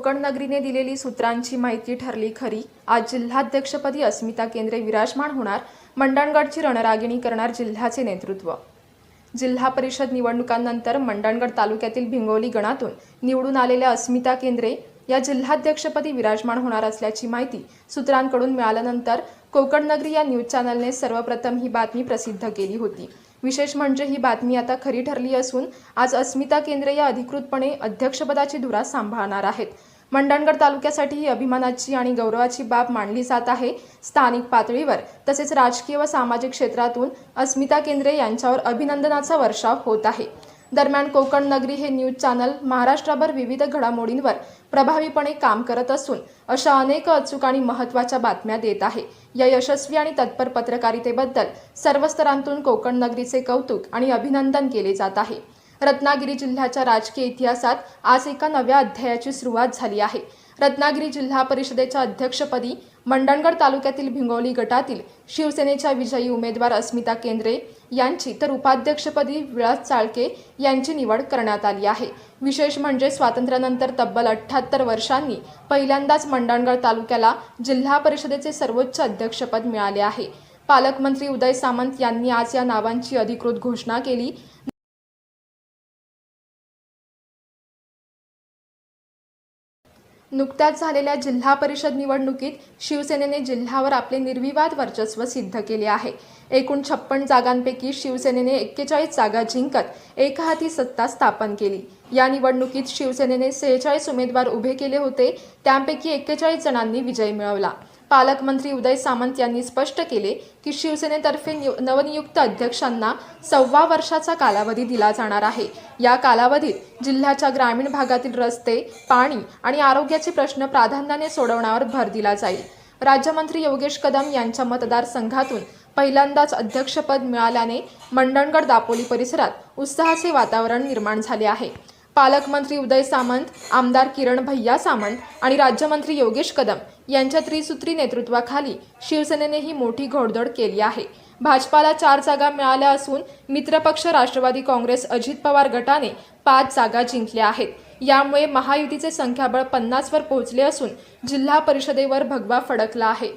कोकण नगरीने दिलेली सूत्रांची माहिती ठरली खरी। आज जिल्हाध्यक्षपदी अस्मिता केंद्रे विराजमान होणार। मंडणगडची रणरागिणी करणार जिल्ह्याचे नेतृत्व। जिल्हा परिषद निवडणुकांनंतर मंडणगड तालुक्यातील भिंगोली गणातून निवडून आलेल्या अस्मिता केंद्रे या जिल्हाध्यक्षपदी विराजमान होणार असल्याची माहिती सूत्रांकडून मिळाल्यानंतर कोकण नगरी या न्यूज चॅनलने सर्वप्रथम ही बातमी प्रसिद्ध केली होती। विशेष म्हणजे ही बातमी आता खरी ठरली असून आज अस्मिता केंद्रे या अधिकृतपणे अध्यक्षपदाची धुरा सांभाळणार आहेत। मंडणगड तालुक्यासाठी ही अभिमानाची आणि गौरवाची बाब मानली जात आहे। स्थानिक पातळीवर तसेच राजकीय व सामाजिक क्षेत्रातून अस्मिता केंद्रे यांच्यावर अभिनंदनाचा वर्षाव होत आहे। दरम्यान कोकण नगरी हे न्यूज चॅनल महाराष्ट्रभर विविध घडामोडींवर प्रभावीपणे काम करत असून अशा अनेक अचूक आणि महत्त्वाच्या बातम्या देत आहे। या यशस्वी आणि तत्पर पत्रकारितेबद्दल सर्व स्तरांतून कोकण नगरीचे कौतुक आणि अभिनंदन केले जात आहे। रत्नागिरी जिल्ह्याच्या राजकीय इतिहासात आज एका नव्या अध्यायाची सुरुवात झाली आहे। रत्नागिरी जिल्हा परिषदेच्या अध्यक्षपदी मंडणगड तालुक्यातील भिंगोली गटातील शिवसेनेच्या विजयी उमेदवार अस्मिता केंद्रे यांची तर उपाध्यक्षपदी विलास चाळके यांची निवड करण्यात आली आहे। विशेष म्हणजे स्वातंत्र्यानंतर तब्बल 78 वर्षांनी पहिल्यांदाच मंडणगड तालुक्याला जिल्हा परिषदेचे सर्वोच्च अध्यक्षपद मिळाले आहे। पालकमंत्री उदय सामंत यांनी आज या नावांची अधिकृत घोषणा केली। नुकत्याच झालेल्या जिल्हा परिषद निवडणुकीत शिवसेनेने जिल्ह्यावर आपले निर्विवाद वर्चस्व सिद्ध केले आहे। एकूण 56 जागांपैकी शिवसेनेने 41 जागा जिंकत एकहाती सत्ता स्थापन केली। या निवडणुकीत शिवसेनेने 46 उमेदवार उभे केले होते, त्यापैकी 41 जणांनी विजय मिळवला। पालकमंत्री उदय सामंत यांनी स्पष्ट केले की शिवसेनेतर्फे नवनियुक्त अध्यक्षांना 1.25 वर्षाचा कालावधी दिला जाणार आहे। या कालावधीत जिल्ह्याच्या ग्रामीण भागातील रस्ते, पाणी आणि आरोग्याचे प्रश्न प्राधान्याने सोडवण्यावर भर दिला जाईल। राज्यमंत्री योगेश कदम यांच्या मतदारसंघातून पहिल्यांदाच अध्यक्षपद मिळाल्याने मंडणगड दापोली परिसरात उत्साहाचे वातावरण निर्माण झाले आहे। पालकमंत्री उदय सामंत, आमदार किरण भैया सामंत आणि राज्यमंत्री योगेश कदम यांच्या त्रिसूत्री नेतृत्वाखाली शिवसेनेने ही मोठी घोडदौड केली आहे। भाजपाला 4 जागा मिळाल्या असून मित्रपक्ष राष्ट्रवादी काँग्रेस अजित पवार गटाने 5 जागा जिंकल्या आहेत। यामुळे महायुतीचे संख्याबळ 50 वर पोहोचले असून जिल्हा परिषदेवर भगवा फडकला आहे।